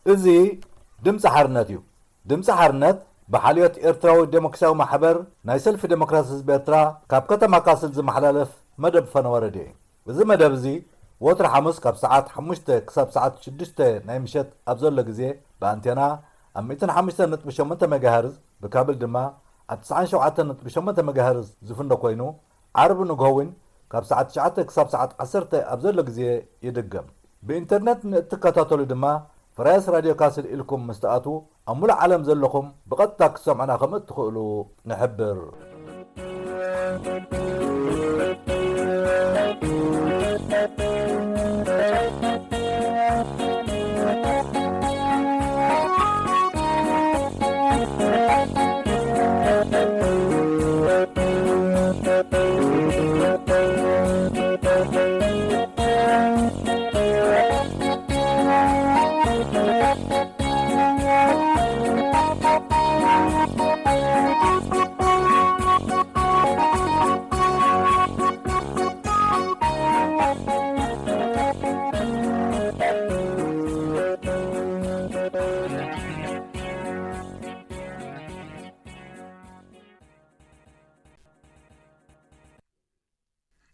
እዙይ ድምፂ ሓርነት እዩ። ድምፂ ሓርነት ብሓልዮት ኤርትራዊ ዴሞክራሲያዊ ማሕበር ናይ ሰልፊ ዴሞክራሲ ህዝቢ ኤርትራ ካብ ከተማ ካስል ዝመሓላለፍ መደብ ፈነወረደ እዩ። እዚ መደብ እዚ ወትሪ ሐሙስ ካብ ሰዓት 5 ክሳብ ሰዓት 6 ናይ ምሸት ኣብ ዘሎ ግዜ ብኣንቴና ኣብ 105.8 ሜጋሄርዝ ብካብል ድማ ኣብ 97.8 ሜጋሄርዝ ዝፍኖ ኮይኑ ዓርብ ንግሆውን ካብ ሰዓት 9 ክሳብ ሰዓት 10 ኣብ ዘሎ ግዜ ይድገም። ብኢንተርኔት እትከታተሉ ድማ ፍራይስ ራድዮ ካስል ኢልኩም ምስተኣቱ ኣብ ሙሉእ ዓለም ዘለኹም ብቐጥታ ክሰምዑና ከም እትኽእሉ ንሕብር።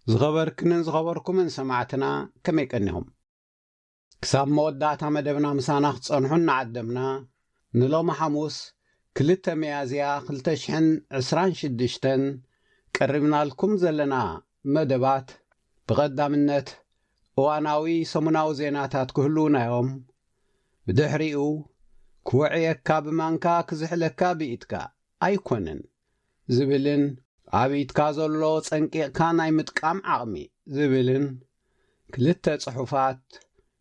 ዝኸበርክንን ዝኸበርኩምን ሰማዕትና ከመይ ቀኒኹም? ክሳብ መወዳእታ መደብና ምሳና ክትጸንሑ እናዓደምና ንሎሚ ሐሙስ 2 መያዝያ 2026 ቀሪብናልኩም ዘለና መደባት ብቐዳምነት እዋናዊ ሰሙናዊ ዜናታት ክህልውናዮም ብድሕሪኡ ክውዕየካ ብማንካ ክዝሕለካ ብኢትካ ኣይኮንን ዝብልን ኣብ ኢትካ ዘሎ ጸንቂቕካ ናይ ምጥቃም ዓቕሚ ዝብልን 2 ጽሑፋት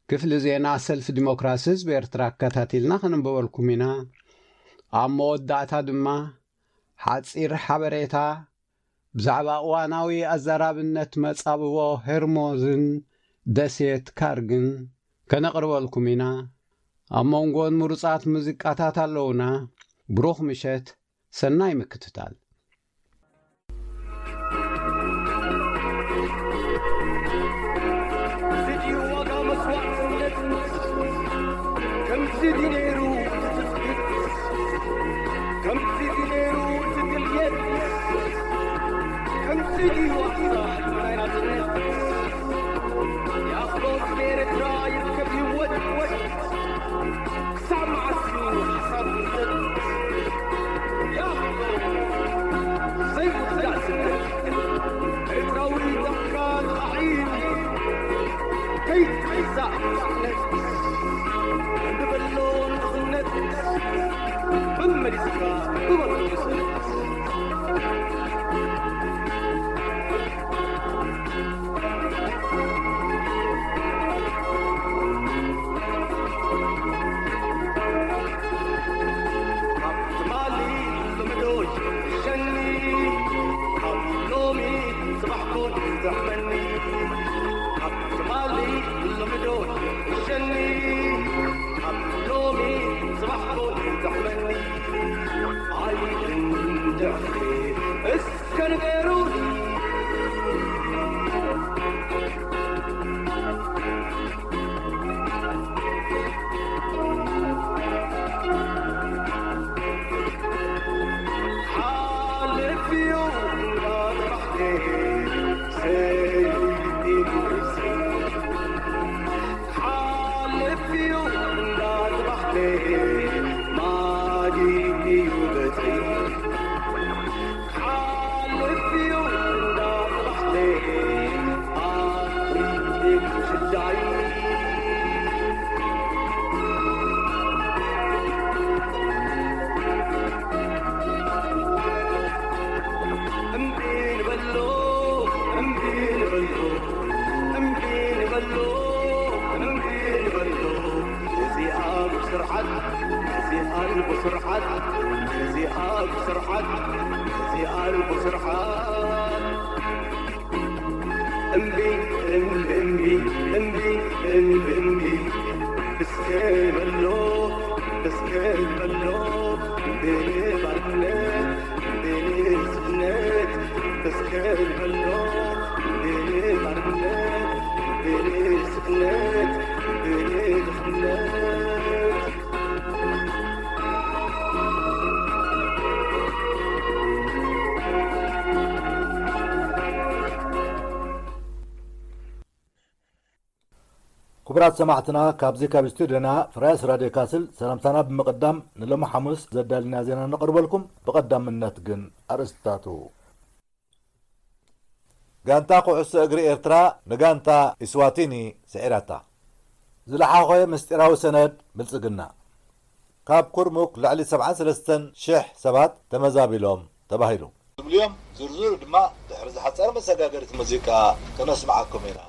ክፍሊ ዜና ሰልፊ ዲሞክራሲ ህዝቢ ኤርትራ ኣከታቲልና ክንበበልኩም ኢና። ኣብ መወዳእታ ድማ ሓፂር ሓበሬታ ብዛዕባ እዋናዊ ኣዘራብነት መጻብቦ ሄርሞዝን ደሴት ካርግን ከነቕርበልኩም ኢና። ኣብ መንጎን ምሩጻት ሙዚቃታት ኣለውና። ብሩኽ ምሸት፣ ሰናይ ምክትታል። بسرعة زيار بسرعة زيار بسرعة امبي امبي امبي امبي امبي امبي بسكين ملو بسكين ملو بيني برنات بيني سنات بسكين ملو بيني برنات بيني سنات بيني دخلات كبرات سمعتنا كابزي كاب استوديونا فراس راديو كاسل سلامتنا بمقدم نلوم حمص زدالنا زينا نقرب لكم بقدم النتقن أرستاتو غانتا قعص اجري ارترا نغانتا اسواتيني سعيراتا زلحاخوي مستراو سند بلصقنا كاب كرموك لعلي 73 شح سبات تمزابيلوم تباهيلو اليوم زرزور دما تحرز حصر مسغاغرت موسيقى كنسمعكم هنا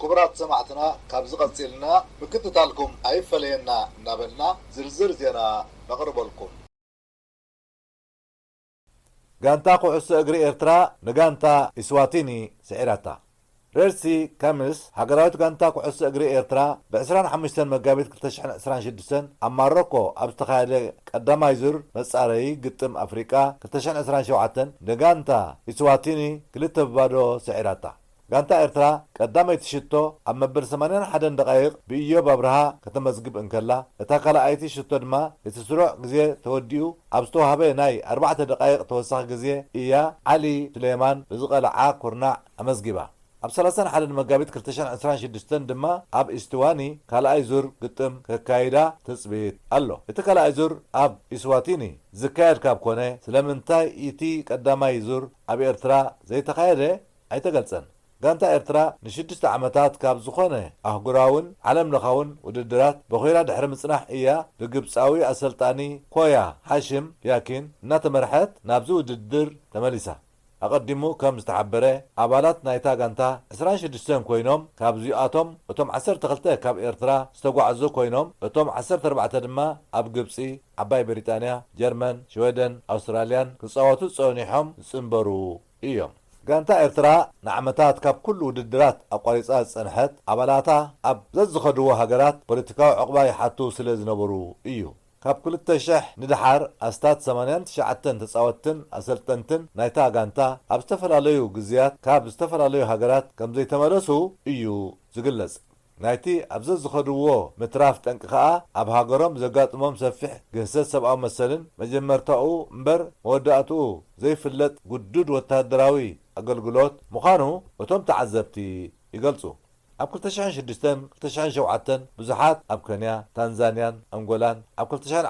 كبرات سمعتنا كابز قصيلنا بكتتالكم اي فلينا نابلنا زرزر زينا نقرب لكم غانتا قعص اجري ارترا نغانتا اسواتيني سعيراتا ريرسي كامس هاجراوت غانتا قعص اجري ارترا ب 25 مغابيت 2026 اماروكو ابستخاله قداماي زر مصاري قطم افريقيا 2027 نغانتا اسواتيني كلته بادو سعيراتا غانتا ارترا قدامي تشتو اما بر 81 دقائق بيو بابرها كتمزغب انكلا اتا كلا ايتي شتو دما يتسرع غزي توديو ابستو هابي ناي 4 دقائق توسخ غزي ايا علي سليمان بزقلعا كورنا امزغبا اب 31 مغابيت 2026 دما اب استواني كلا ايزور قطم ككايدا تصبيت الله اتا كلا ايزور اب اسواتيني زكاير كاب كونه سلامنتاي ايتي قدامي يزور اب ارترا زي تخايده ايتغلصن غانتا ارترا نشدست عمتات كاب زخونه اهغراون علم لخاون وددرات بخيرا دحر مصنح ايا لغبصاوي اسلطاني كويا حاشم ياكين ناتمرحت نابزو وددر تمليسا اقدمو كم استعبره ابالات نايتا غانتا 26 كوينوم كابزي اتوم اتوم 12 كاب ارترا استغعزو كوينوم اتوم 14 دما اب غبصي عباي بريطانيا جرمن سويدن استراليان كصوتو صونيحوم صنبرو ايوم غانتا ارترا نعمتات كاب كل وددرات اقاريصات صنحت ابالاتا اب ززخدو هاجرات بوليتيكاو عقباي حاتو سلازنبرو ايو كاب كل التشح ندحر استات 8 شعتن تصاوتن اسلطنتن نايتا غانتا اب استفراليو غزيات كاب استفراليو هاجرات كم زي تمرسو ايو زغلص نايتي ابزز خدوو متراف تنقخا اب هاجرم زغاطمم سفح جهسس سبعو مسلن مجمرتاو مبر وداتو زي فلت قدود وتهدراوي اقلقلوت مخانو وتم تعذبتي يقلصو اب كلتشان شدستن كلتشان شوعتن بزحات اب كنيا تنزانيان انغولان اب كلتشان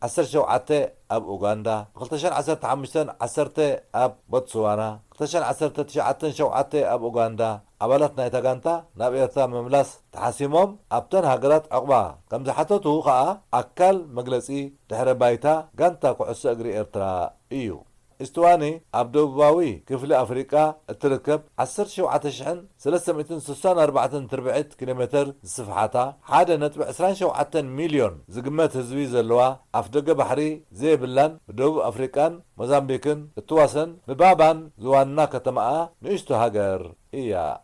عسر شوعته اب اوغندا كلتشان عسرت حمشتن عسرته اب بوتسوانا كلتشان عسرت تشعتن شوعته اب اوغندا ابالات نايتا غانتا نابيرتا مملاس تحسيمهم ابتن هاجرات عقبا كم زحتتو خا اكل مجلسي دحر بايتا غانتا قعص اجري ارترا ايو استواني عبدوباوي كفل افريقيا التركب 10364 تربعت كيلومتر صفحاتا حدا نتبع 27 مليون زقمت هزبي زلوا افدق بحري زي بلان بدوب افريقان موزامبيكن التواسن ببابان زوانا كتماء نشتو هاجر ايا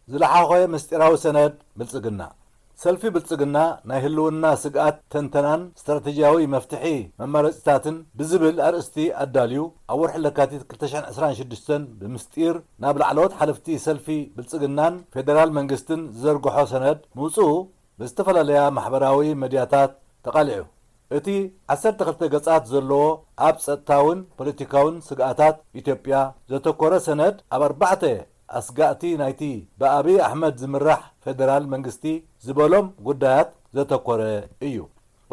زلحاخوي مستراو سند بلصقنا سلفي بلصقنا ناهلونا سقات تنتنان استراتيجياوي مفتحي ممارستاتن بزبل ارستي اداليو اورح لكاتيت 2026 بمستير نابل علوت حلفتي سلفي بلصقنان فيدرال منغستن زرقحو سند موصو باستفلاليا محبراوي مدياتات تقالعو እቲ 12 ገጻት ዘለዎ ኣብ ጸጥታውን ፖለቲካውን ስግኣታት ኢትዮጵያ ዘተኮረ ሰነድ ኣብ 4 ኣስጋእቲ ናይቲ ብኣብዪ ኣሕመድ ዝምራሕ ፌደራል መንግስቲ ዝበሎም ጉዳያት ዘተኮረ እዩ።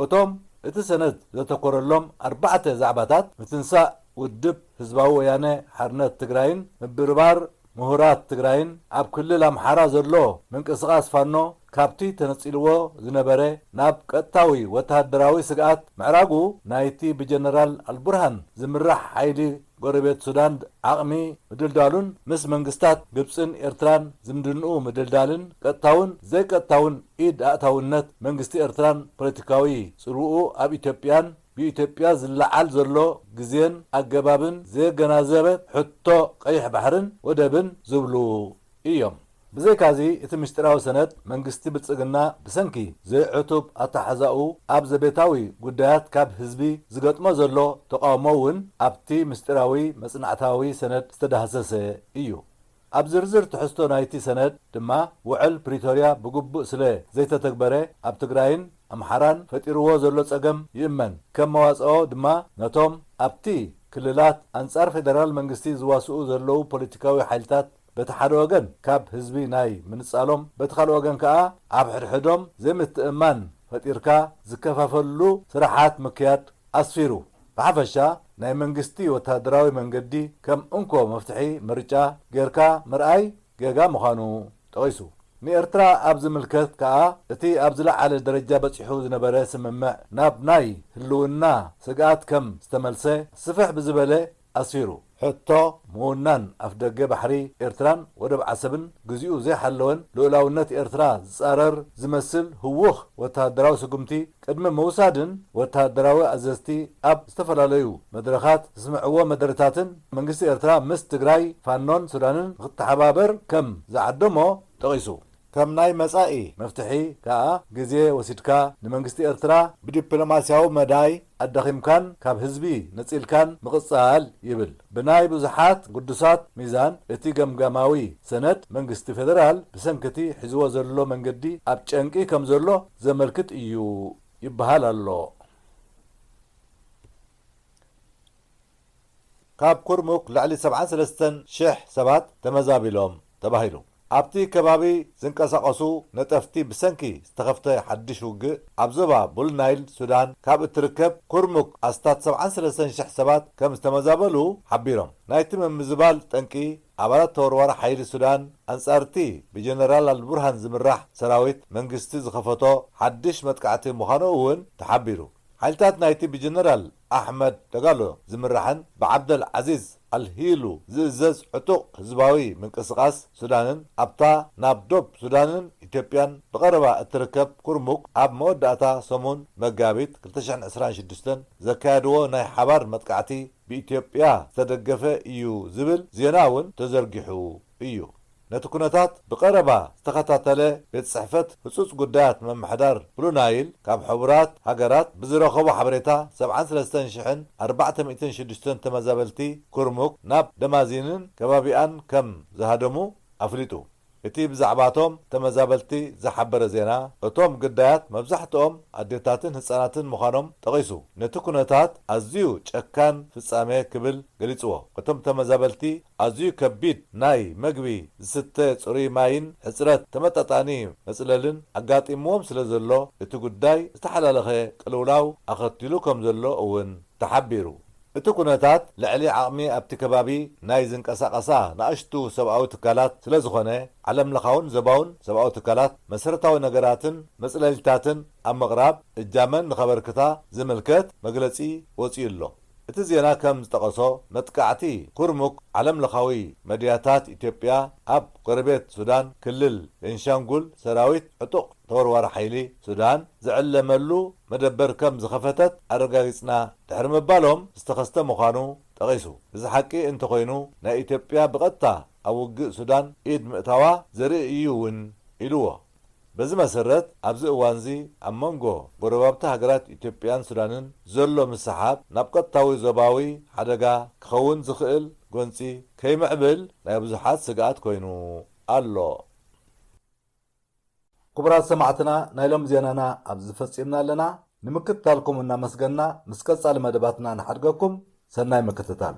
እቶም እቲ ሰነድ ዘተኮረሎም 4 ዛዕባታት ምትንሳእ ውድብ ህዝባዊ ወያነ ሓርነት ትግራይን ምብርባር ምሁራት ትግራይን ኣብ ክልል ኣምሓራ ዘሎ ምንቅስቓስ ፋኖ ካብቲ ተነጺልዎ ዝነበረ ናብ ቀጥታዊ ወተሃደራዊ ስግኣት ምዕራጉ ናይቲ ብጀነራል አልቡርሃን ዝምራሕ ሓይሊ ጎረቤት ሱዳን ዓቕሚ ምድልዳሉን ምስ መንግስታት ግብፅን ኤርትራን ዝምድንኡ ምድልዳልን ቀጥታውን ዘይቀጥታውን ኢድ ኣእታውነት መንግስቲ ኤርትራን ፖለቲካዊ ጽርኡ ኣብ ኢትዮጵያን ብኢትዮጵያ ዝለዓል ዘሎ ግዜን ኣገባብን ዘገናዘበ ሕቶ ቀይሕ ባሕርን ወደብን ዝብሉ እዮም። ብዘይካዚ እቲ ምስጢራዊ ሰነድ መንግስቲ ብልጽግና ብሰንኪ ዘይዕቱብ ኣተሓዛኡ ኣብ ዘቤታዊ ጉዳያት ካብ ህዝቢ ዝገጥሞ ዘሎ ተቃውሞ እውን ኣብቲ ምስጢራዊ መጽናዕታዊ ሰነድ ዝተዳህሰሰ እዩ። ኣብ ዝርዝር ትሕዝቶ ናይቲ ሰነድ ድማ ውዕል ፕሪቶርያ ብግቡእ ስለ ዘይተተግበረ ኣብ ትግራይን ኣምሓራን ፈጢርዎ ዘሎ ጸገም ይእመን ከም መዋጽኦ ድማ ነቶም ኣብቲ ክልላት ኣንጻር ፌደራል መንግስቲ ዝዋስኡ ዘለዉ ፖለቲካዊ ሓይልታት በቲ ሓደ ወገን ካብ ህዝቢ ናይ ምንጻሎም በቲ ካልእ ወገን ከዓ ኣብ ሕድሕዶም ዘይምትእማን ፈጢርካ ዝከፋፈሉ ስራሓት ምክያድ ኣስፊሩ ብሓፈሻ ናይ መንግስቲ ወተሃደራዊ መንገዲ ከም እንኮ መፍትሒ ምርጫ ጌርካ ምርኣይ ጌጋ ምዃኑ ጠቒሱ ንኤርትራ ኣብ ዝምልከት ከዓ እቲ ኣብ ዝለዓለ ደረጃ በፂሑ ዝነበረ ስምምዕ ናብ ናይ ህልውና ስግኣት ከም ዝተመልሰ ስፍሕ ብዝበለ ኣስፊሩ ሕቶ ምውናን ኣፍ ደገ ባሕሪ ኤርትራን ወደብ ዓሰብን ግዚኡ ዘይሓለወን ልኡላውነት ኤርትራ ዝጻረር ዝመስል ህውኽ ወተሃደራዊ ስጉምቲ ቅድሚ ምውሳድን ወተሃደራዊ ኣዘዝቲ ኣብ ዝተፈላለዩ መድረኻት ዝስምዕዎ መደረታትን መንግስቲ ኤርትራ ምስ ትግራይ ፋኖን ሱዳንን ክትተሓባበር ከም ዝዓደሞ ጠቒሱ ከም ናይ መጻኢ መፍትሒ ከዓ ግዜ ወሲድካ ንመንግስቲ ኤርትራ ብዲፕሎማስያዊ መዳይ ኣዳኺምካን ካብ ህዝቢ ነጺልካን ምቕጻል ይብል። ብናይ ብዙሓት ቅዱሳት ሚዛን እቲ ገምጋማዊ ሰነድ መንግስቲ ፌደራል ብሰንኪቲ ሒዝዎ ዘሎ መንገዲ ኣብ ጨንቂ ከም ዘሎ ዘመልክት እዩ ይበሃል ኣሎ። ካብ ኩርሙክ ላዕሊ 73,000 ሰባት ተመዛቢሎም ተባሂሉ ኣብቲ ከባቢ ዝንቀሳቐሱ ነጠፍቲ ብሰንኪ ዝተኸፍተ ሓድሽ ውግእ ኣብ ዞባ ቡልናይል ሱዳን ካብ እትርከብ ኩርሙክ ኣስታት 73,000 ሰባት ከም ዝተመዛበሉ ሓቢሮም። ናይቲ ምምዝባል ጠንቂ ኣባላት ተወርዋሪ ሓይሊ ሱዳን ኣንጻርቲ ብጀነራል አልቡርሃን ዝምራሕ ሰራዊት መንግስቲ ዝኸፈቶ ሓድሽ መጥቃዕቲ ምዃኑ እውን ተሓቢሩ። ሓይልታት ናይቲ ብጀነራል ኣሕመድ ደጋሎ ዝምራሕን ብዓብደል ዓዚዝ አልሂሉ ዝእዘዝ ዕጡቕ ህዝባዊ ምንቅስቓስ ሱዳንን ኣብታ ናብ ዶብ ሱዳንን ኢትዮጵያን ብቐረባ እትርከብ ኩርሙክ ኣብ መወዳእታ ሰሙን መጋቢት 2026 ዘካየድዎ ናይ ሓባር መጥቃዕቲ ብኢትዮጵያ ዝተደገፈ እዩ ዝብል ዜና እውን ተዘርጊሑ እዩ። ነቲ ኩነታት ብቐረባ ዝተኸታተለ ቤት ጽሕፈት ህጹጽ ጉዳያት መምሕዳር ብሉ ናይል ካብ ሕቡራት ሃገራት ብዝረኸቦ ሓበሬታ 73,406 ተመዛበልቲ ኩርሙክ ናብ ደማዚንን ከባቢኣን ከም ዝሃደሙ ኣፍሊጡ። እቲ ብዛዕባቶም ተመዛበልቲ ዝሓበረ ዜና እቶም ግዳያት መብዛሕትኦም ኣዴታትን ህፃናትን ምዃኖም ጠቒሱ ነቲ ኩነታት ኣዝዩ ጨካን ፍጻሜ ክብል ገሊጽዎ። እቶም ተመዛበልቲ ኣዝዩ ከቢድ ናይ መግቢ ዝስተ ጽሩይ ማይን ሕፅረት ተመጣጣኒ መጽለልን ኣጋጢምዎም ስለ ዘሎ እቲ ጉዳይ ዝተሓላለኸ ቅልውላው ኣኸቲሉ ከም ዘሎ እውን ተሓቢሩ። እቲ ኩነታት ልዕሊ ዓቕሚ ኣብቲ ከባቢ ናይ ዝንቀሳቐሳ ንኣሽቱ ሰብኣዊ ትካላት ስለ ዝኾነ ዓለም ለኻውን ዘባውን ሰብኣዊ ትካላት መሰረታዊ ነገራትን መጽለሊታትን ኣብ ምቕራብ እጃመን ንኸበርክታ ዝምልከት መግለጺ ወፂኡ ኣሎ። እቲ ዜና ከም ዝጠቐሶ መጥቃዕቲ ኩርሙክ ዓለም ለኻዊ መድያታት ኢትዮጵያ ኣብ ጎረቤት ሱዳን ክልል ቤንሻንጉል ሰራዊት ዕጡቕ ተወርዋሪ ሓይሊ ሱዳን ዝዕለመሉ መደበር ከም ዝኸፈተት ኣረጋጊጽና ድሕሪ ምባሎም ዝተኸስተ ምዃኑ ጠቒሱ እዚ ሓቂ እንተኾይኑ ናይ ኢትዮጵያ ብቐጥታ ኣብ ውግእ ሱዳን ኢድ ምእታዋ ዘርኢ እዩ እውን ኢልዎ። በዚ መሰረት ኣብዚ እዋንዚ ኣብ መንጎ ጎረባብቲ ሃገራት ኢትዮጵያን ሱዳንን ዘሎ ምሰሓብ ናብ ቀጥታዊ ዞባዊ ሓደጋ ክኸውን ዝኽእል ጎንፂ ከይምዕብል ናይ ብዙሓት ስግኣት ኮይኑ ኣሎ። ክቡራት ሰማዕትና ናይ ሎም ዜናና ኣብ ዝፈጺምና ኣለና። ንምክትታልኩም እናመስገና ምስ ቀጻሊ መደባትና ንሓድገኩም ሰናይ ምክትታል።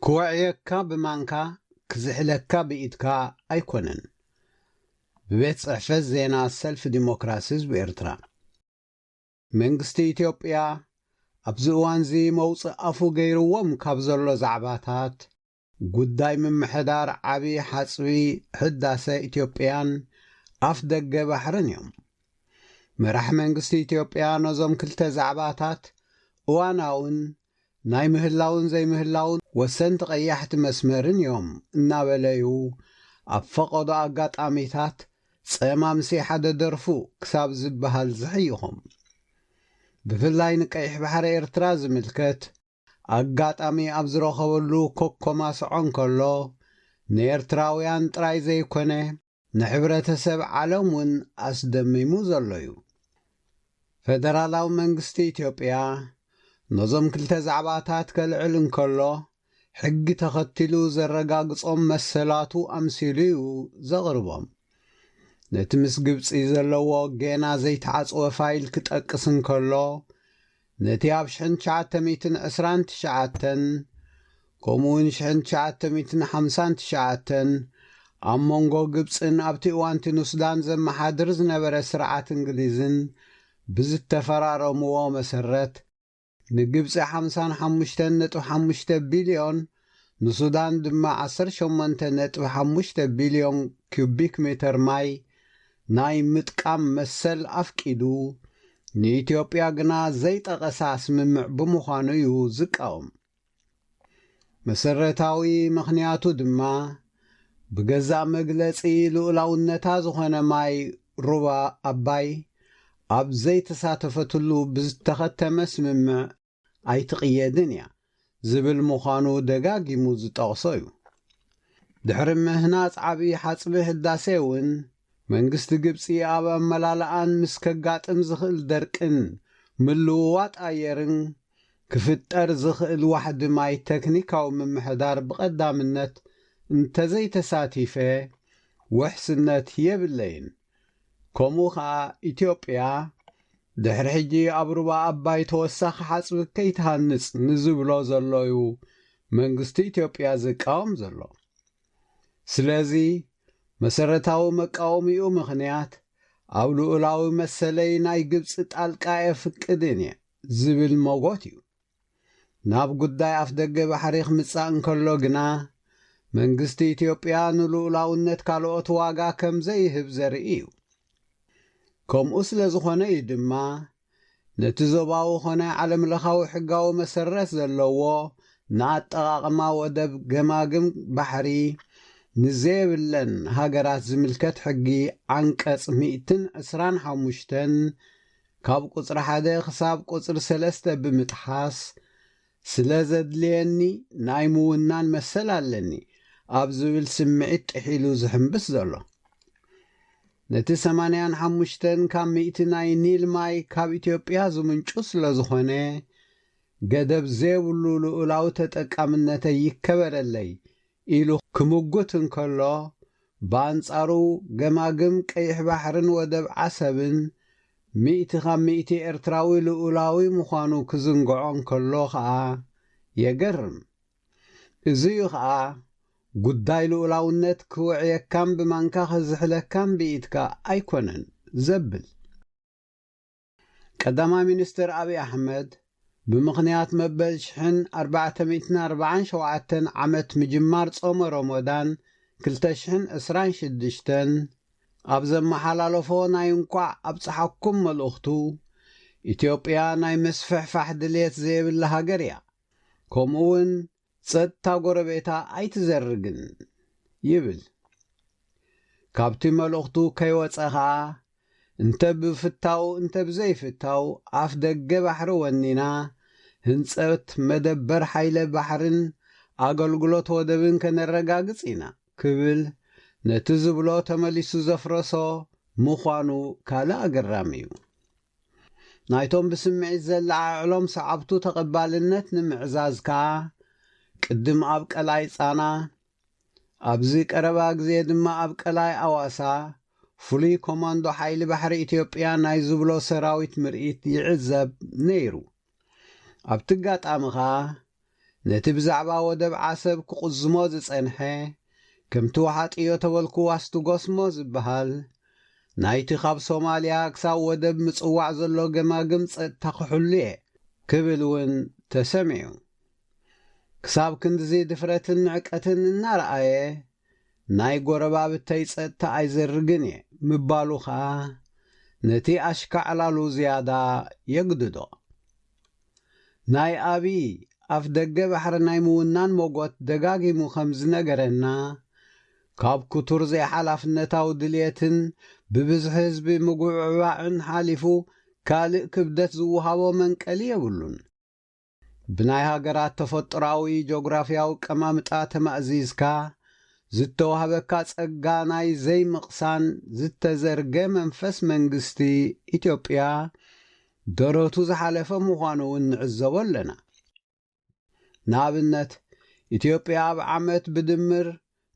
ክውዕየካ ብማንካ ክዝሕለካ ብኢድካ ኣይኮነን። ብቤት ጽሕፈት ዜና ሰልፊ ዲሞክራሲ ህዝቢ ኤርትራ መንግስቲ ኢትዮጵያ ኣብዚ እዋን እዚ መውፅእ ኣፉ ገይርዎም ካብ ዘሎ ዛዕባታት ጉዳይ ምምሕዳር ዓብዪ ሓፅቢ ህዳሴ ኢትዮጵያን ኣፍ ደገ ባሕርን እዮም። መራሒ መንግስቲ ኢትዮጵያ ነዞም ክልተ ዛዕባታት እዋናውን ናይ ምህላውን ዘይምህላውን ወሰንቲ ቀያሕቲ መስመርን እዮም እናበለዩ ኣብ ፈቐዶ ኣጋጣሚታት ጸማምሲ ሓደ ደርፉ ክሳብ ዝበሃል ዝሕይኾም። ብፍላይ ንቀይሕ ባሕሪ ኤርትራ ዝምልከት ኣጋጣሚ ኣብ ዝረኸበሉ ኮኮማ ስዖን ከሎ ንኤርትራውያን ጥራይ ዘይኮነ ንሕብረተሰብ ዓለም እውን ኣስደሚሙ ዘሎ እዩ። ፌደራላዊ መንግስቲ ኢትዮጵያ ነዞም ክልተ ዛዕባታት ከልዕል እንከሎ ሕጊ ተኸቲሉ ዘረጋግጾም መሰላቱ ኣምሲሉ እዩ ዘቕርቦም። ነቲ ምስ ግብፂ ዘለዎ ጌና ዘይተዓጽወ ፋይል ክጠቅስ እንከሎ ነቲ ኣብ 1929 ከምኡውን 1959 ኣብ መንጎ ግብፅን ኣብቲ እዋንቲ ኑስዳን ዘመሓድር ዝነበረ ስርዓት እንግሊዝን ብዝተፈራረምዎ መሰረት ንግብፂ 55.5 ቢልዮን ንሱዳን ድማ 18.5 ቢልዮን ኩቢክ ሜትር ማይ ናይ ምጥቃም መሰል ኣፍቂዱ ንኢትዮጵያ ግና ዘይጠቐሳ ስምምዕ ብምዃኑ እዩ ዝቃወም። መሰረታዊ ምኽንያቱ ድማ ብገዛእ መግለጺ ልኡላውነታ ዝኾነ ማይ ሩባ ኣባይ ኣብ ዘይተሳተፈትሉ ብዝተኸተመ ስምምዕ ኣይትቕየድን እያ ዝብል ምዃኑ ደጋጊሙ ዝጠቕሶ እዩ። ድሕሪ ምህናፅ ዓብዪ ሓፅቢ ህዳሴ እውን መንግስቲ ግብፂ ኣብ ኣመላልኣን ምስ ከጋጥም ዝኽእል ደርቅን ምልውዋጥ ኣየርን ክፍጠር ዝኽእል ዋሕዲ ማይ ቴክኒካዊ ምምሕዳር ብቐዳምነት እንተዘይተሳቲፈ ውሕስነት የብለይን። ከምኡ ከዓ ኢትዮጵያ ድሕሪ ሕጂ ኣብ ሩባ ኣባይ ተወሳኺ ሓፅቢ ከይትሃንጽ ንዝብሎ ዘሎ እዩ መንግስቲ ኢትዮጵያ ዝቃወም ዘሎ። ስለዚ መሰረታዊ መቃወሚኡ ምኽንያት ኣብ ልኡላዊ መሰለይ ናይ ግብፂ ጣልቃ የፍቅድን እየ ዝብል ሞጎት እዩ። ናብ ጉዳይ ኣፍ ደገ ባሕሪ ክምጻእ እንከሎ ግና መንግስቲ ኢትዮጵያ ንልኡላውነት ካልኦት ዋጋ ከም ዘይህብ ዘርኢ እዩ። ከምኡ ስለ ዝኾነ እዩ ድማ ነቲ ዞባዊ ኾነ ዓለም ለኻዊ ሕጋዊ መሰረት ዘለዎ ንኣጠቓቕማ ወደብ ገማግም ባሕሪ ንዘየብለን ሃገራት ዝምልከት ሕጊ ዓንቀጽ 125 ካብ ቁጽሪ 1 ክሳብ ቁጽሪ 3 ብምጥሓስ ስለ ዘድልየኒ ናይ ምውናን መሰል ኣለኒ ኣብ ዝብል ስምዒት ጥሒሉ ዝሕምብስ ዘሎ። ነቲ 85 ካብ 100 ናይ ኒል ማይ ካብ ኢትዮጵያ ዝምንጩ ስለ ዝኾነ ገደብ ዘይብሉ ልኡላዊ ተጠቃምነተይ ይከበረለይ ኢሉ ክምጉት እንከሎ በኣንጻሩ ገማግም ቀይሕ ባሕርን ወደብ ዓሰብን 100% ኤርትራዊ ልኡላዊ ምዃኑ ክዝንግዖ እንከሎ ከዓ የገርም። እዙዩ ከዓ ጉዳይ ልኡላውነት ክውዕየካን ብማንካ ክዝሕለካን ብኢድካ ኣይኮነን ዘብል። ቀዳማይ ሚኒስትር ኣብዪ ኣሕመድ ብምኽንያት መበል 1447 ዓመት ምጅማር ጾመ ረመዳን 2026 ኣብ ዘመሓላለፎ ናይ እንኳዕ ኣብፅሓኩም መልእኽቱ ኢትዮጵያ ናይ መስፍሕፋሕ ድሌት ዘየብላ ሃገር እያ፣ ከምኡውን ጸጥታ ጎረቤታ ኣይትዘርግን ይብል። ካብቲ መልእኽቱ ከይወፀ ኸዓ እንተ ብፍታው እንተ ብዘይፍታው ኣፍ ደገ ባሕሪ ወኒና ህንጸት መደበር ሓይለ ባሕርን ኣገልግሎት ወደብን ከነረጋግጽ ኢና ክብል ነቲ ዝብሎ ተመሊሱ ዘፍረሶ ምዃኑ ካልእ ኣገራሚ እዩ። ናይቶም ብስምዒት ዘለዓዕሎም ሰዓብቱ ተቐባልነት ንምዕዛዝ ከዓ ቅድም ኣብ ቀላይ ጻና ኣብዚ ቀረባ ግዜ ድማ ኣብ ቀላይ ኣዋሳ ፍሉይ ኮማንዶ ሓይሊ ባሕሪ ኢትዮጵያ ናይ ዝብሎ ሰራዊት ምርኢት ይዕዘብ ነይሩ። ኣብቲ ኣጋጣሚ ኸዓ ነቲ ብዛዕባ ወደብ ዓሰብ ክቕዝሞ ዝጸንሐ ከምቲ ወሓጢዮ ተበልኩ ዋስቱጎስሞ ዝበሃል ናይቲ ካብ ሶማልያ ክሳብ ወደብ ምጽዋዕ ዘሎ ገማግም ጸጥታ ክሕሉ እየ ክብል እውን ተሰሚዑ። ክሳብ ክንዲዚ ድፍረትን ዕቀትን እናረኣየ ናይ ጎረባብተይ ጸጥታ ኣይዘርግን እየ ምባሉ ኸዓ ነቲ ኣሽካዕላሉ ዝያዳ የግድዶ። ናይ ኣብዪ ኣፍ ደገ ባሕሪ ናይ ምውናን ሞጎት ደጋጊሙ ከም ዝነገረና ካብ ኩቱር ዘይሓላፍነታዊ ድልየትን ብብዝሒ ህዝቢ ምጉዕባዕን ሓሊፉ ካልእ ክብደት ዝውሃቦ መንቀሊ የብሉን። ብናይ ሃገራት ተፈጥራዊ ጂኦግራፊያዊ ቀማምጣ ተማእዚዝካ ዝተዋህበካ ጸጋ ናይ ዘይምቕሳን ዝተዘርገ መንፈስ መንግስቲ ኢትዮጵያ ደረቱ ዝሓለፈ ምዃኑ እውን ንዕዘቦ ኣለና። ንኣብነት ኢትዮጵያ ኣብ ዓመት ብድምር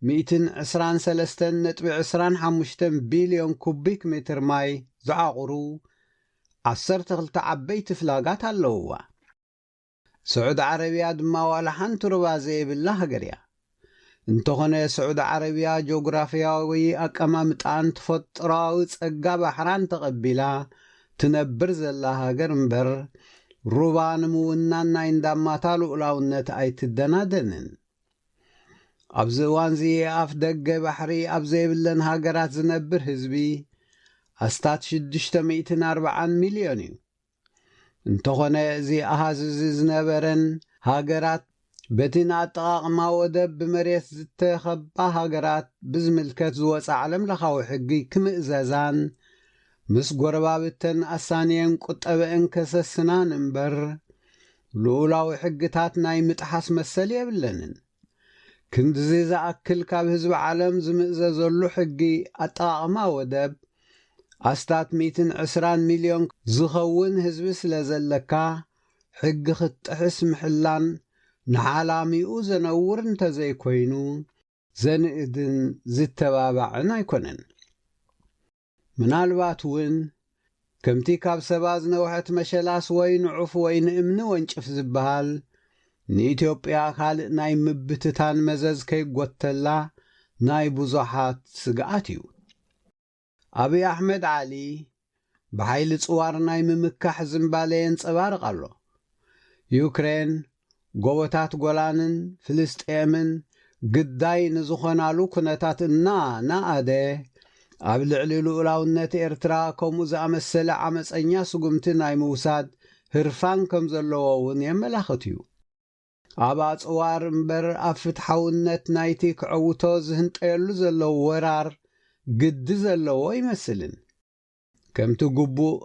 123.25 ቢልዮን ኩቢክ ሜትር ማይ ዝዓቑሩ 12 ዓበይቲ ፍላጋት ኣለውዋ። ስዑድ ዓረብያ ድማ ዋላ ሓንቲ ሩባ ዘይብላ ሃገር እያ። እንተኾነ ስዑድ ዓረብያ ጂኦግራፊያዊ ኣቀማምጣን ተፈጥሮኣዊ ጸጋ ባሕራን ተቐቢላ ትነብር ዘላ ሃገር እምበር ሩባ ንምውናን ናይ እንዳማታ ልኡላውነት ኣይትደናደንን። ኣብዚ እዋን እዚ ኣፍ ደገ ባሕሪ ኣብ ዘይብለን ሃገራት ዝነብር ህዝቢ ኣስታት 640 ሚልዮን እዩ። እንተኾነ እዚ ኣሃዝ እዚ ዝነበረን ሃገራት በቲ ንኣጠቓቕማ ወደብ ብመሬት ዝተኸባ ሃገራት ብዝምልከት ዝወፃ ዓለም ለኻዊ ሕጊ ክምእዘዛን ምስ ጎረባብተን ኣሳንየን ቁጠበአን ከሰስናን እምበር ልኡላዊ ሕግታት ናይ ምጥሓስ መሰል የብለንን። ክንዲዚ ዝኣክል ካብ ህዝቢ ዓለም ዝምእዘዘሉ ሕጊ ኣጠቓቕማ ወደብ ኣስታት 120 ሚልዮን ዝኸውን ህዝቢ ስለ ዘለካ ሕጊ ክትጥሕስ ምሕላን ንሓላሚኡ ዘነውር እንተዘይኮይኑ ዘንእድን ዝተባባዕን ኣይኮነን። ምናልባት እውን ከምቲ ካብ ሰባ ዝነውሐት መሸላስ ወይ ንዑፍ ወይ ንእምኒ ወንጭፍ ዝበሃል ንኢትዮጵያ ካልእ ናይ ምብትታን መዘዝ ከይጐተላ ናይ ብዙሓት ስግኣት እዩ። ኣብዪ ኣሕመድ ዓሊ ብሓይሊ ጽዋር ናይ ምምካሕ ዝምባለ የንጸባርቕ ኣሎ። ዩክሬን ጎቦታት ጎላንን ፍልስጤምን ግዳይ ንዝኾናሉ ኩነታት እናኣደ ኣብ ልዕሊ ልኡላውነት ኤርትራ ከምኡ ዝኣመሰለ ዓመፀኛ ስጉምቲ ናይ ምውሳድ ህርፋን ከም ዘለዎ እውን የመላኽት እዩ። ኣብ ኣጽዋር እምበር ኣብ ፍትሓውነት ናይቲ ክዕውቶ ዝህንጠየሉ ዘለዎ ወራር ግዲ ዘለዎ ይመስልን። ከምቲ ግቡእ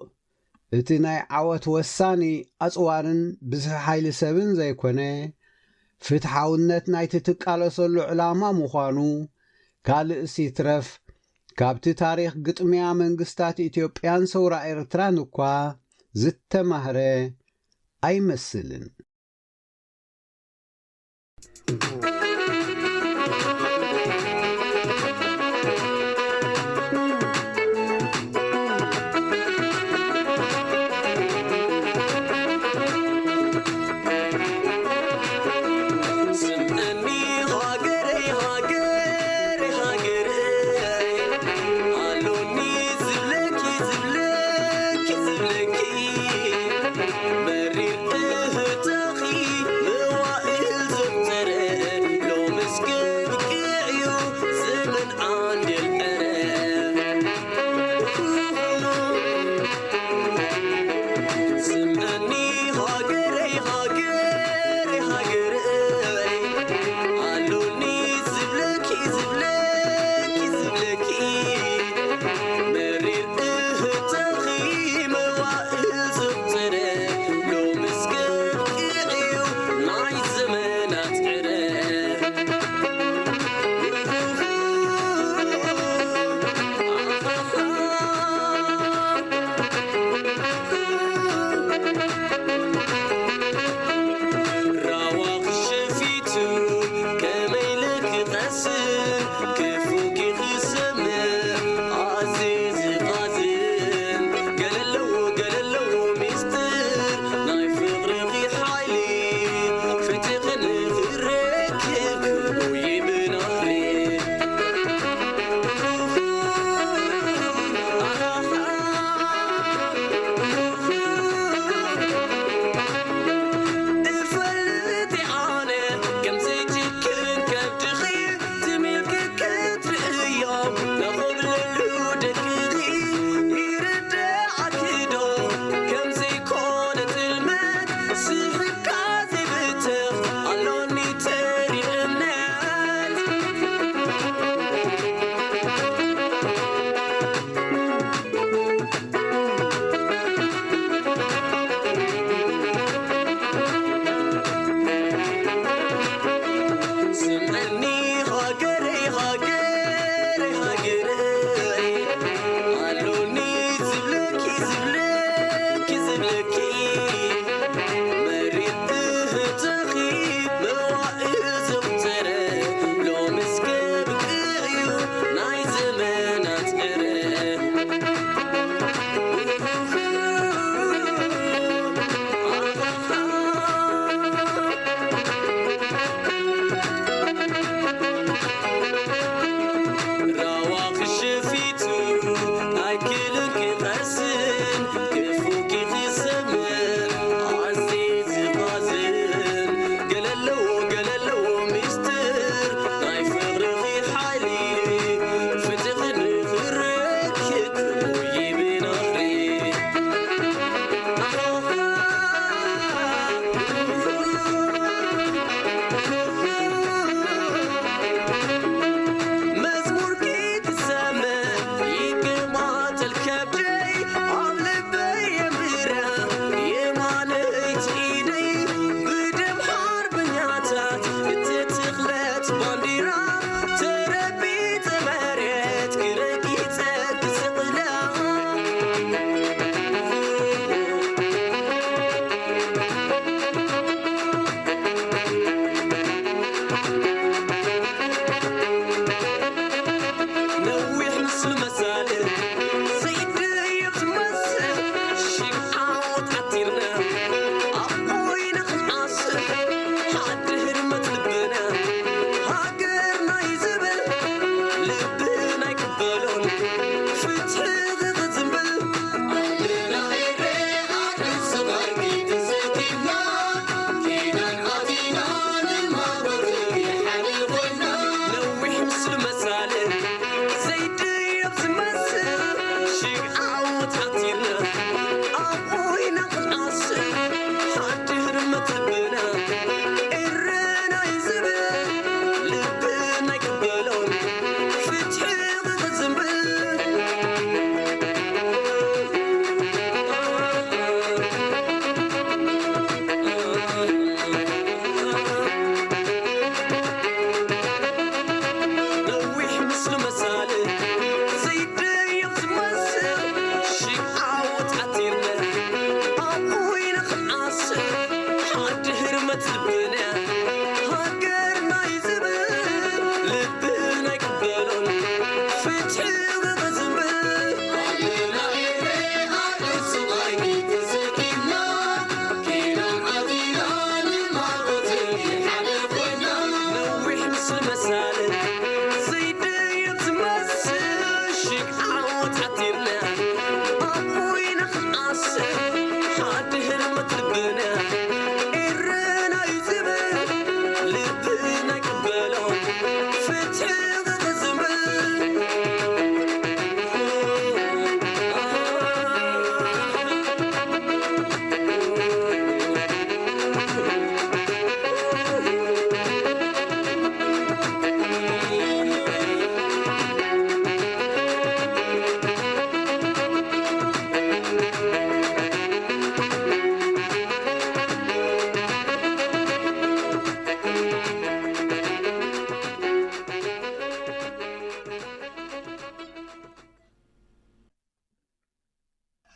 እቲ ናይ ዓወት ወሳኒ ኣጽዋርን ብዝሒ ሓይሊ ሰብን ዘይኮነ ፍትሓውነት ናይቲ ትቃለሰሉ ዕላማ ምዃኑ ካልእ ሲትረፍ ካብቲ ታሪኽ ግጥምያ መንግስታት ኢትዮጵያን ሰውራ ኤርትራን እኳ ዝተማህረ ኣይመስልን። مرير تهتخي موائل زبتر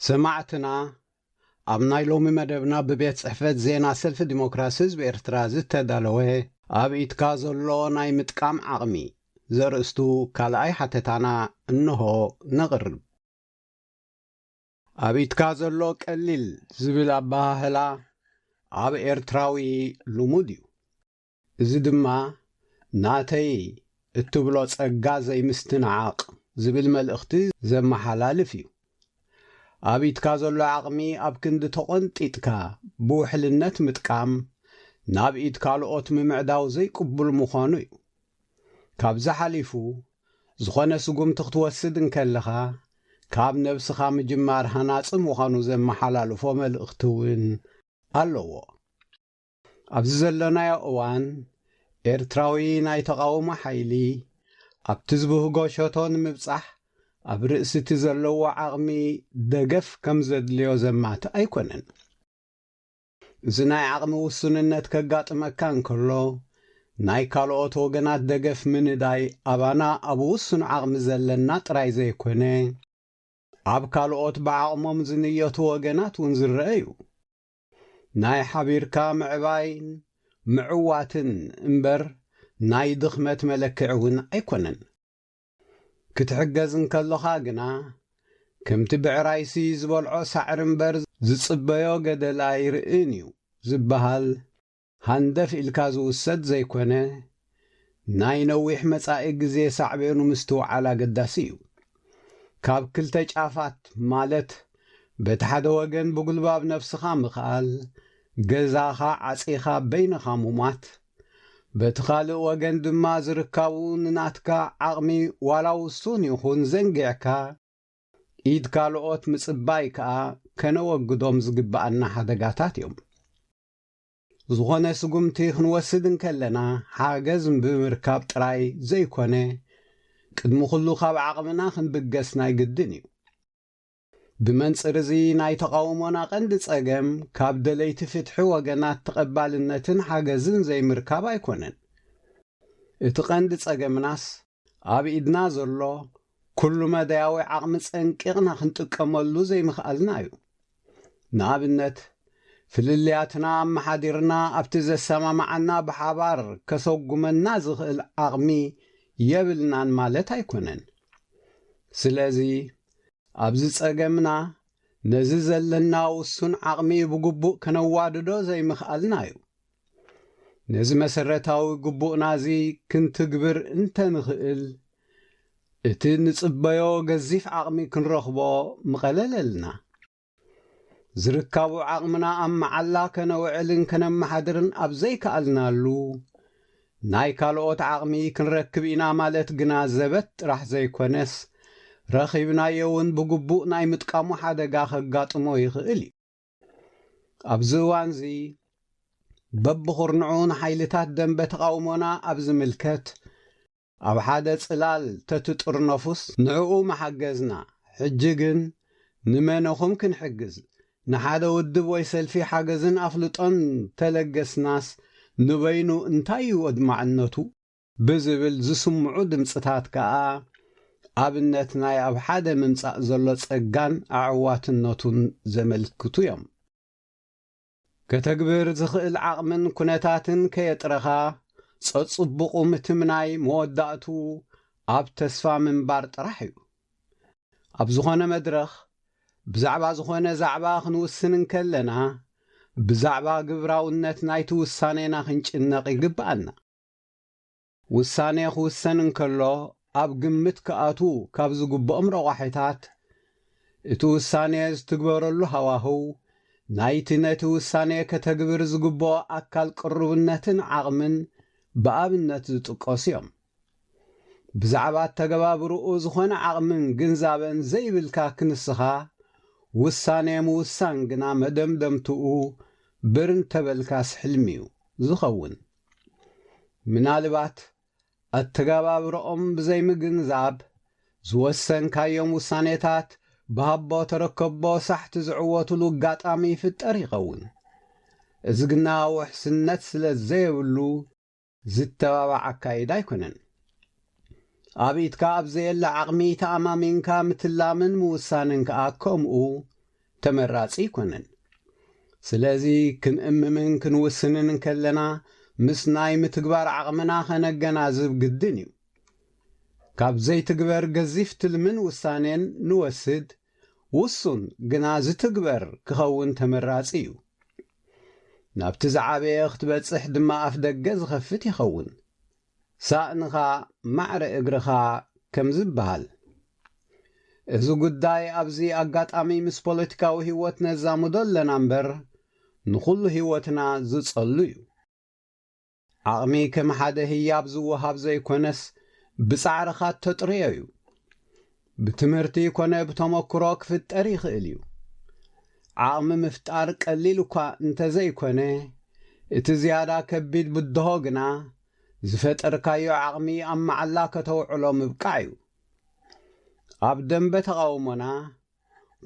ሰማዕትና ኣብ ናይ ሎሚ መደብና ብቤት ጽሕፈት ዜና ሰልፊ ዲሞክራሲ ህዝቢ ኤርትራ ዝተዳለወ ኣብ ኢድካ ዘሎ ናይ ምጥቃም ዓቕሚ ዘርእስቱ ካልኣይ ሓተታና እንሆ ነቕርብ። ኣብ ኢድካ ዘሎ ቀሊል ዝብል ኣባህላ ኣብ ኤርትራዊ ልሙድ እዩ። እዚ ድማ ናተይ እትብሎ ጸጋ ዘይምስትንዓቕ ዝብል መልእኽቲ ዘመሓላልፍ እዩ። ኣብ ኢድካ ዘሎ ዓቕሚ ኣብ ክንዲ ተቖንጢጥካ ብውሕልነት ምጥቃም ናብ ኢድ ካልኦት ምምዕዳው ዘይቅቡል ምዃኑ እዩ። ካብዚ ሓሊፉ ዝኾነ ስጉምቲ ክትወስድ እንከለኻ ካብ ነብስኻ ምጅማር ሃናፂ ምዃኑ ዘመሓላልፎ መልእኽቲ እውን ኣለዎ። ኣብዚ ዘለናዮ እዋን ኤርትራዊ ናይ ተቃውሞ ሓይሊ ኣብቲ ዝብህጎ ሸቶ ንምብጻሕ ኣብ ርእሲ እቲ ዘለዎ ዓቕሚ ደገፍ ከም ዘድልዮ ዘማቲ ኣይኮነን። እዚ ናይ ዓቕሚ ውሱንነት ከጋጥመካ እንከሎ ናይ ካልኦት ወገናት ደገፍ ምንዳይ ኣባና ኣብ ውሱን ዓቕሚ ዘለና ጥራይ ዘይኮነ ኣብ ካልኦት ብዓቕሞም ዝንየቱ ወገናት እውን ዝርአ እዩ። ናይ ሓቢርካ ምዕባይን ምዕዋትን እምበር ናይ ድኽመት መለክዕ እውን ኣይኮነን። ክትሕገዝ እንከለኻ ግና ከምቲ ብዕራይሲ ዝበልዖ ሳዕሪ እምበር ዝጽበዮ ገደላ ይርእን እዩ ዝበሃል ሃንደፍ ኢልካ ዝውሰድ ዘይኮነ ናይ ነዊሕ መጻኢ ግዜ ሳዕቤኑ ምስትውዓል ኣገዳሲ እዩ። ካብ ክልተ ጫፋት ማለት በቲ ሓደ ወገን ብጉልባብ ነፍስኻ ምኽኣል ገዛኻ ዓጺኻ በይንኻ ሙማት፣ በቲ ካልእ ወገን ድማ ዝርከቡ ንናትካ ዓቕሚ ዋላ ውሱን ይኹን ዘንጊዕካ ኢድ ካልኦት ምጽባይ ከዓ ከነወግዶም ዝግብኣና ሓደጋታት እዮም። ዝኾነ ስጉምቲ ክንወስድ እንከለና ሓገዝ ብምርካብ ጥራይ ዘይኮነ ቅድሚ ኩሉ ካብ ዓቕምና ክንብገስ ናይ ግድን እዩ። ብመንጽር እዚ ናይ ተቃውሞና ቀንዲ ጸገም ካብ ደለይቲ ፍትሒ ወገናት ተቐባልነትን ሓገዝን ዘይምርካብ ኣይኮነን። እቲ ቀንዲ ጸገምናስ ኣብ ኢድና ዘሎ ኩሉ መዳያዊ ዓቕሚ ጸንቂቕና ክንጥቀመሉ ዘይምኽኣልና እዩ። ንኣብነት ፍልልያትና ኣመሓዲርና ኣብቲ ዘሰማማዓና ብሓባር ከሰጉመና ዝኽእል ዓቕሚ የብልናን ማለት ኣይኮነን። ስለዚ ኣብዚ ጸገምና ነዚ ዘለና ውሱን ዓቕሚ ብግቡእ ከነዋድዶ ዘይምኽኣልና እዩ። ነዚ መሰረታዊ ግቡእና እዚ ክንትግብር እንተንኽእል እቲ ንጽበዮ ገዚፍ ዓቕሚ ክንረኽቦ ምቐለለልና። ዝርከቡ ዓቕምና ኣብ መዓላ ከነውዕልን ከነመሓድርን ኣብ ዘይከኣልናሉ ናይ ካልኦት ዓቕሚ ክንረክብ ኢና ማለት ግና ዘበት ጥራሕ ዘይኮነስ ረኺብናዮ እውን ብግቡእ ናይ ምጥቃሙ ሓደጋ ከጋጥሞ ይኽእል እዩ። ኣብዚ እዋን እዚ በብኹርንዑ ንሓይልታት ደንበ ተቃውሞና ኣብ ዝምልከት ኣብ ሓደ ጽላል ተትጥርነፉስ ንዕኡ መሓገዝና፣ ሕጂ ግን ንመነኹም ክንሕግዝ ንሓደ ውድብ ወይ ሰልፊ ሓገዝን ኣፍልጦን ተለገስናስ ንበይኑ እንታይ እዩ ኣድማዕነቱ ብዝብል ዝስምዑ ድምፅታት ከዓ ኣብነት ናይ ኣብ ሓደ ምምጻእ ዘሎ ጸጋን ኣዕዋትነቱን ዘመልክቱ እዮም። ከተግብር ዝኽእል ዓቕምን ኩነታትን ከየጥረኻ ጸጽቡቑ ምትምናይ መወዳእቱ ኣብ ተስፋ ምንባር ጥራሕ እዩ። ኣብ ዝኾነ መድረኽ ብዛዕባ ዝኾነ ዛዕባ ክንውስን እንከለና ብዛዕባ ግብራውነት ናይቲ ውሳኔና ክንጭነቕ ይግብኣና። ውሳኔ ክውሰን እንከሎ ኣብ ግምት ከኣቱ ካብ ዝግብኦም ረቑሒታት እቲ ውሳኔ ዝትግበረሉ ሃዋህው ናይቲ ነቲ ውሳኔ ከተግብር ዝግብኦ ኣካል ቅርብነትን ዓቕምን ብኣብነት ዝጥቀሱ እዮም። ብዛዕባ ተገባብርኡ ዝኾነ ዓቕምን ግንዛበን ዘይብልካ ክንስኻ ውሳኔ ምውሳን ግና መደምደምትኡ ብርን ተበልካስ ሕልሚ እዩ ዝኸውን። ምናልባት ኣተገባብሮኦም ብዘይምግንዛብ ዝወሰንካዮም ውሳኔታት ብሃቦ ተረከቦ ሳሕቲ ዝዕወትሉ ኣጋጣሚ ይፍጠር ይኸውን። እዚ ግና ውሕስነት ስለ ዘየብሉ ዝተባባዕ ኣካይዳ ኣይኮነን። ኣብ ኢድካ ኣብ ዘየላ ዓቕሚ ተኣማሚንካ ምትላምን ምውሳንን ከዓ ከምኡ ተመራጺ ይኮነን። ስለዚ ክንእምምን ክንውስንን ከለና ምስ ናይ ምትግባር ዓቕምና ኸነገናዝብ ግድን እዩ። ካብ ዘይትግበር ገዚፍ ትልምን ውሳኔን ንወስድ ውሱን ግና ዝትግበር ክኸውን ተመራጺ እዩ። ናብቲ ዝዓበየ ክትበጽሕ ድማ ኣፍ ደገ ዝኸፍት ይኸውን። ሳእንኻ ማዕረ እግርኻ ከም ዝበሃል። እዚ ጉዳይ ኣብዚ ኣጋጣሚ ምስ ፖለቲካዊ ህይወት ነዛሙዶ ኣለና እምበር ንኹሉ ህይወትና ዝጸሉ እዩ። ዓቕሚ ከም ሓደ ህያብ ዝወሃብ ዘይኮነስ ብጻዕርኻ ተጥርዮ እዩ። ብትምህርቲ ኮነ ብተመክሮ ክፍጠር ይኽእል እዩ። ዓቕሚ ምፍጣር ቀሊል እኳ እንተዘይኮነ እቲ ዝያዳ ከቢድ ብድሆ ግና ዝፈጠርካዮ ዓቕሚ ኣብ መዓላ ከተውዕሎ ምብቃዕ እዩ። ኣብ ደንበ ተቃውሞና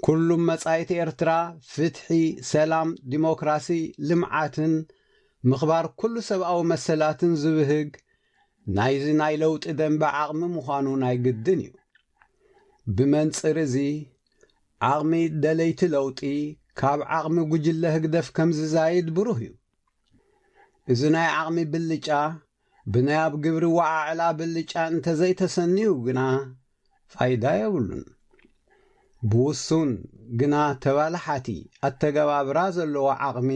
ኩሉም መጻኢት ኤርትራ ፍትሒ፣ ሰላም፣ ዲሞክራሲ፣ ልምዓትን ምኽባር ኩሉ ሰብኣዊ መሰላትን ዝብህግ ናይዚ ናይ ለውጢ ደንበ ዓቕሚ ምዃኑ ናይ ግድን እዩ። ብመንጽር እዚ ዓቕሚ ደለይቲ ለውጢ ካብ ዓቕሚ ጉጅለ ህግደፍ ከም ዝዛይድ ብሩህ እዩ። እዚ ናይ ዓቕሚ ብልጫ ብናይ ኣብ ግብሪ ወዓዕላ ብልጫ እንተዘይተሰኒዩ ግና ፋይዳ የብሉን። ብውሱን ግና ተባላሓቲ ኣተገባብራ ዘለዎ ዓቕሚ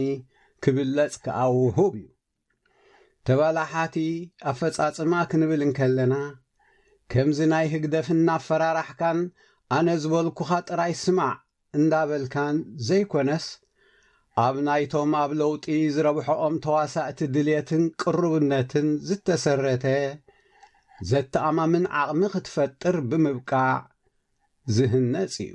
ክብለጽ ከኣውሁብ እዩ። ተባላሓቲ ኣፈጻጽማ ክንብል እንከለና ከምዚ ናይ ህግደፍ እናፈራራሕካን ኣነ ዝበልኩኻ ጥራይ ስማዕ እንዳበልካን ዘይኮነስ ኣብ ናይቶም ኣብ ለውጢ ዝረብሖኦም ተዋሳእቲ ድልየትን ቅርብነትን ዝተሰረተ ዘተኣማምን ዓቕሚ ክትፈጥር ብምብቃዕ ዝህነጽ እዩ።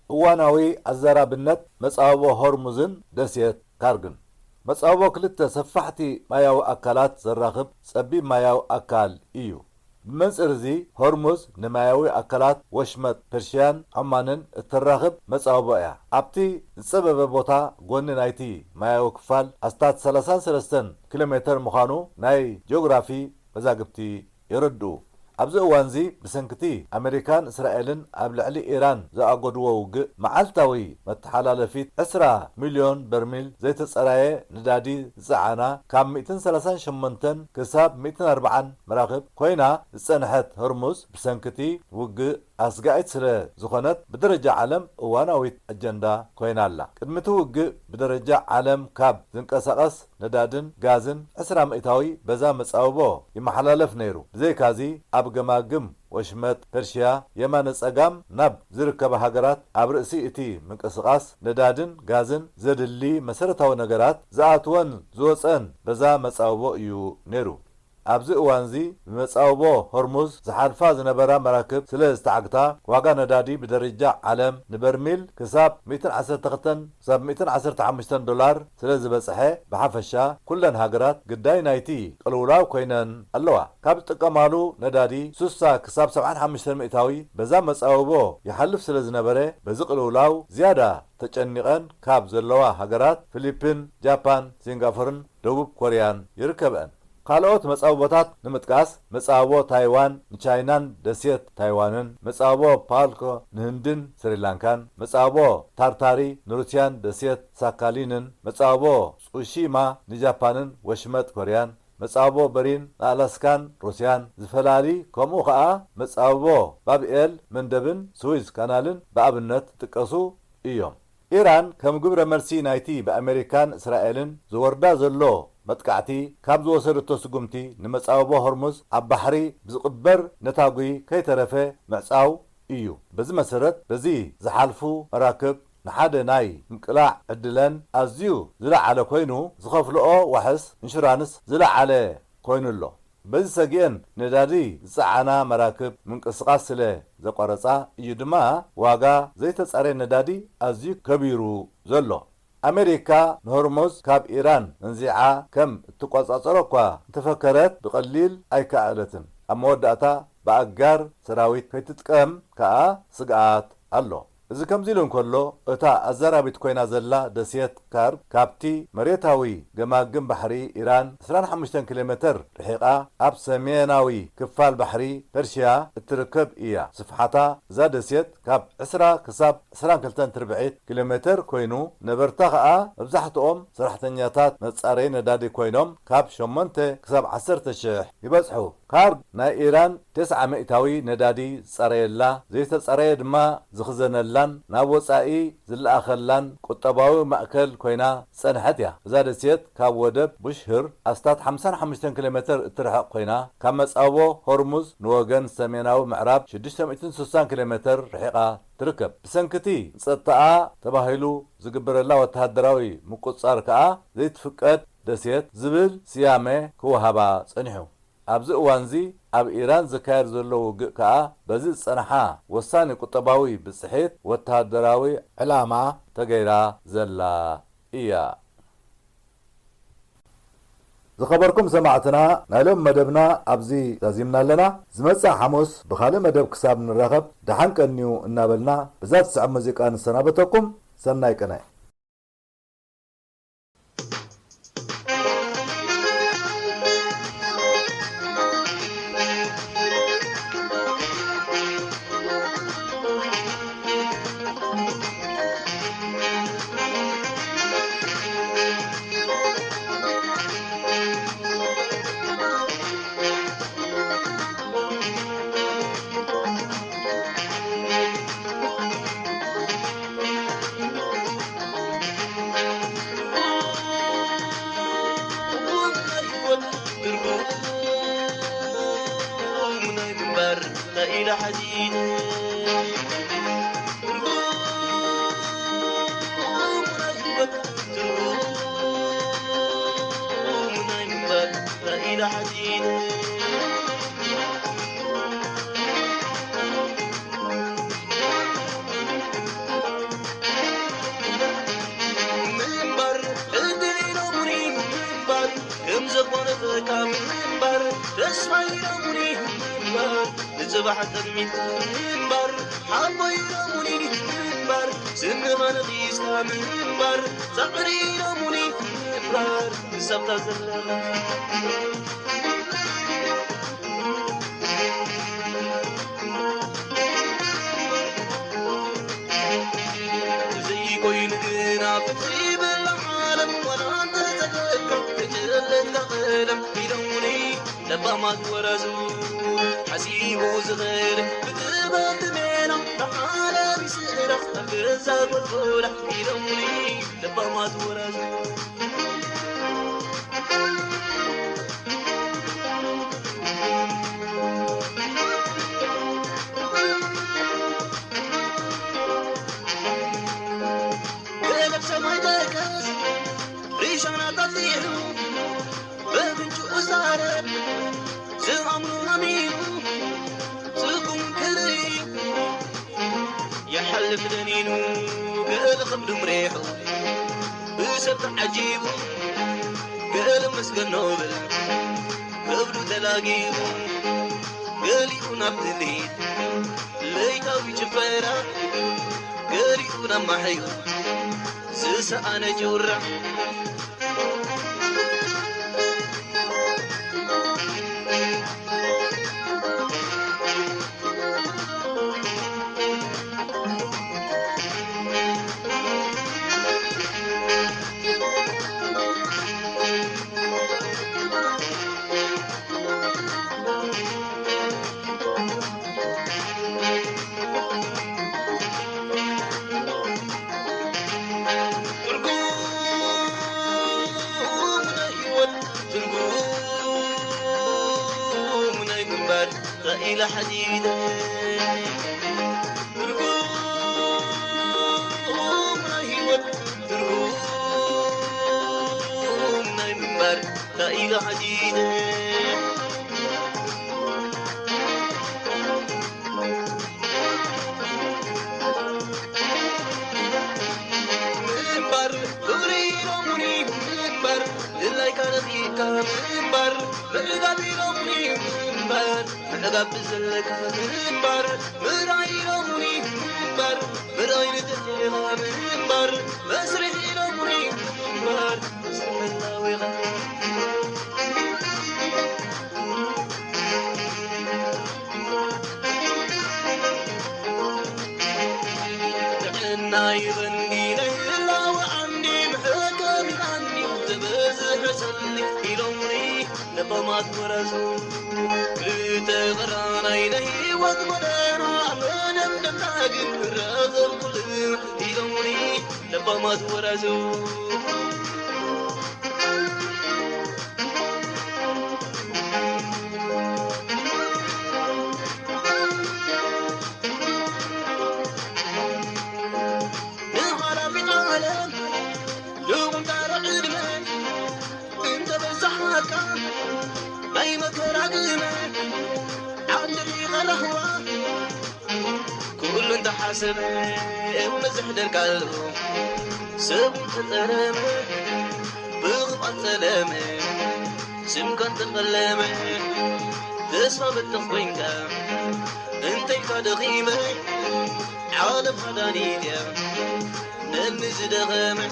እዋናዊ አዘራብነት መጻወቦ ሆርሙዝን ደሴት ካርግን መጻወቦ ክልተ ሰፋሕቲ ማያዊ አካላት ዘራኽብ ጸቢብ ማያዊ አካል እዩ። ብመንጽር እዚ ሆርሙዝ ንማያዊ አካላት ወሽመጥ ፐርሽያን ዖማንን እትራኽብ መጻወቦ እያ። ኣብቲ ዝጸበበ ቦታ ጎኒ ናይቲ ማያዊ ክፋል ኣስታት 33 ኪሎ ሜትር ምዃኑ ናይ ጂኦግራፊ መዛግብቲ ይረድኡ። ኣብዚ እዋን እዚ ብሰንኪቲ ኣሜሪካን እስራኤልን ኣብ ልዕሊ ኢራን ዝኣገድዎ ውግእ መዓልታዊ መተሓላለፊት 20 ሚልዮን በርሚል ዘይተጸራየ ነዳዲ ዝፀዓና ካብ 138 ክሳብ 140 መራኽብ ኮይና ዝጸንሐት ሆርሙዝ ብሰንኪቲ ውግእ ኣስጋኢት ስለ ዝኾነት ብደረጃ ዓለም እዋናዊት ኣጀንዳ ኮይና ኣላ። ቅድሚቲ ውግእ ብደረጃ ዓለም ካብ ዝንቀሳቐስ ነዳድን ጋዝን 20 ሚእታዊ በዛ መጻወቦ ይመሓላለፍ ነይሩ። ብዘይካዚ ኣብ ገማግም ወሽመጥ ፐርሽያ የማነ ጸጋም ናብ ዝርከባ ሃገራት ኣብ ርእሲ እቲ ምንቅስቓስ ነዳድን ጋዝን ዘድሊ መሰረታዊ ነገራት ዝኣትወን ዝወፀን በዛ መጻወቦ እዩ ነይሩ። ኣብዚ እዋን እዚ ብመጻወቦ ሆርሙዝ ዝሓልፋ ዝነበራ መራክብ ስለ ዝተዓግታ ዋጋ ነዳዲ ብደረጃ ዓለም ንበርሚል ክሳብ 112 ክሳብ 115 ዶላር ስለ ዝበጽሐ ብሓፈሻ ኩለን ሃገራት ግዳይ ናይቲ ቅልውላው ኮይነን ኣለዋ። ካብ ዝጥቀማሉ ነዳዲ 60 ክሳብ 75 ሚእታዊ በዛ መጻወቦ ይሓልፍ ስለ ዝነበረ በዚ ቅልውላው ዝያዳ ተጨኒቐን ካብ ዘለዋ ሃገራት ፊሊፒን፣ ጃፓን፣ ሲንጋፖርን ደቡብ ኮርያን ይርከበን። ካልኦት መጻወቦታት ንምጥቃስ መጻወቦ ታይዋን ንቻይናን ደሴት ታይዋንን፣ መጻወቦ ፓልኮ ንህንድን ስሪላንካን፣ መጻወቦ ታርታሪ ንሩስያን ደሴት ሳካሊንን፣ መጻወቦ ጹሺማ ንጃፓንን ወሽመጥ ኮርያን፣ መጻወቦ በሪን ንኣላስካን ሩስያን ዝፈላሊ ከምኡ ከዓ መጻወቦ ባብኤል መንደብን ስዊዝ ካናልን ብኣብነት ጥቀሱ እዮም። ኢራን ከም ግብረ መልሲ ናይቲ ብኣሜሪካን እስራኤልን ዝወርዳ ዘሎ መጥቃዕቲ ካብ ዝወሰደቶ ስጉምቲ ንመጻወቦ ሆርሙዝ ኣብ ባሕሪ ብዝቕበር ነታጉይ ከይተረፈ ምዕጻው እዩ። በዚ መሰረት በዚ ዝሓልፉ መራክብ ንሓደ ናይ ምቅላዕ ዕድለን ኣዝዩ ዝለዓለ ኮይኑ ዝኸፍልኦ ዋሕስ ኢንሹራንስ ዝለዓለ ኮይኑ ኣሎ። በዚ ሰጊአን ነዳዲ ዝፀዓና መራክብ ምንቅስቓስ ስለ ዘቋረፃ እዩ ድማ ዋጋ ዘይተጻረየ ነዳዲ ኣዝዩ ከቢሩ ዘሎ። ኣሜሪካ ንሆርሙዝ ካብ ኢራን እንዚዓ ከም እትቆጻጸሮ እኳ እንተፈከረት ብቐሊል ኣይከኣለትን። ኣብ መወዳእታ ብኣጋር ሰራዊት ከይትጥቀም ከዓ ስግኣት ኣሎ። እዚ ከምዚ ኢሉ እንከሎ እታ ኣዘራቢት ኮይና ዘላ ደሴት ካርብ ካብቲ መሬታዊ ገማግም ባሕሪ ኢራን 25 ኪሎ ሜትር ርሒቓ ኣብ ሰሜናዊ ክፋል ባሕሪ ፐርሽያ እትርከብ እያ። ስፍሓታ እዛ ደሴት ካብ 20 ክሳብ 22 ኪሎ ሜትር ኮይኑ ነበርታ ከዓ መብዛሕትኦም ሰራሕተኛታት መጻረይ ነዳዲ ኮይኖም ካብ 8 ክሳብ 10,000 ይበጽሑ። ካርብ ናይ ኢራን 900ታዊ ነዳዲ ዝጸረየላ ዘይተጸረየ ድማ ዝኽዘነላን ናብ ወጻኢ ዝለኣኸላን ቁጠባዊ ማእከል ኮይና ጸንሐት እያ። እዛ ደሴት ካብ ወደብ ቡሽህር ኣስታት 55 ኪሎ ሜትር እትርሕቕ ኮይና ካብ መጻቦ ሆርሙዝ ንወገን ሰሜናዊ ምዕራብ 660 ኪሎ ሜትር ርሒቓ ትርከብ። ብሰንክቲ ጸጥታኣ ተባሂሉ ዝግበረላ ወተሃደራዊ ምቁጻር ከዓ ዘይትፍቀድ ደሴት ዝብል ስያሜ ክወሃባ ጸኒሑ። ኣብዚ እዋንዚ ኣብ ኢራን ዝካየድ ዘሎ ውግእ ከዓ በዚ ጸንሓ ወሳኒ ቁጠባዊ ብጽሒት ወተሃደራዊ ዕላማ ተገይራ ዘላ እያ። ዝኸበርኩም ሰማዕትና ናይሎም መደብና ኣብዚ ዛዚምና ኣለና። ዝመጽእ ሐሙስ ብኻልእ መደብ ክሳብ ንረኸብ ደሓን ቀኒዩ እናበልና ብዛ ትስዕብ ሙዚቃ ንሰናበተኩም። ሰናይ ቀናይ። إلى حديدة ترقوم نهيوت ترقوم نمبر إلى حديدة منبر دوري رموني منبر لله كارثيك منبر مرقبي رموني منبر مرقب بزلك منبر مراي رموني منبر مراي نتجيها منبر مسرحي رموني منبر مسرح الله نايبن ديني لا وعني محكم عني وتبزح سلي يلومني نبمات ورزو لتغران عيني وضمنا عمنا نمتاقن الرغم كل يلومني نبمات ورزو أي مكان عقيمة عندي غلهوة كل انت حاسب ومزح درقاله سب تترمى بغض سلامة سمكن تقلمة تسمى بالتخوينك انت كدغيمة عالم هدانيديا نمز دغامة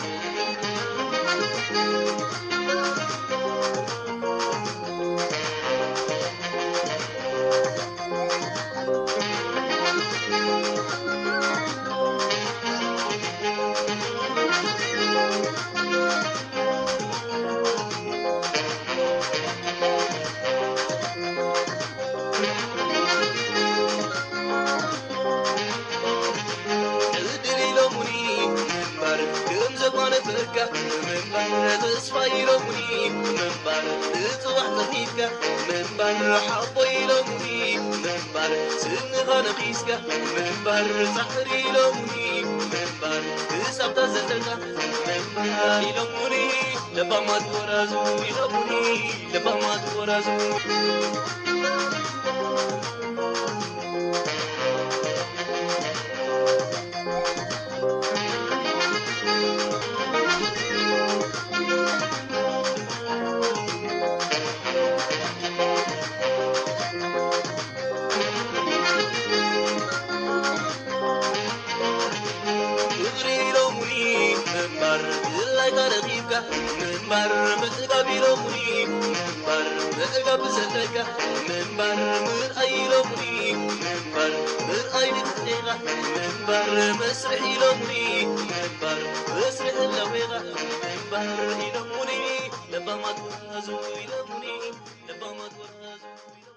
منبر تصفى يلومني منبر تصبح خفيفك منبر حطي يلومني منبر سن غنقيسك منبر سحر يلومني منبر تسعب تزلتك منبر يلومني لبا ما تورزو يلومني لبا ما تورزو منبر متقابي لومني منبر متقابي زلك منبر مرأي لومني منبر مرأي نتحيغة منبر مسرحي لومني منبر مسرح اللويغة منبر يلومني لبا ما تورزو يلومني لبا ما تورزو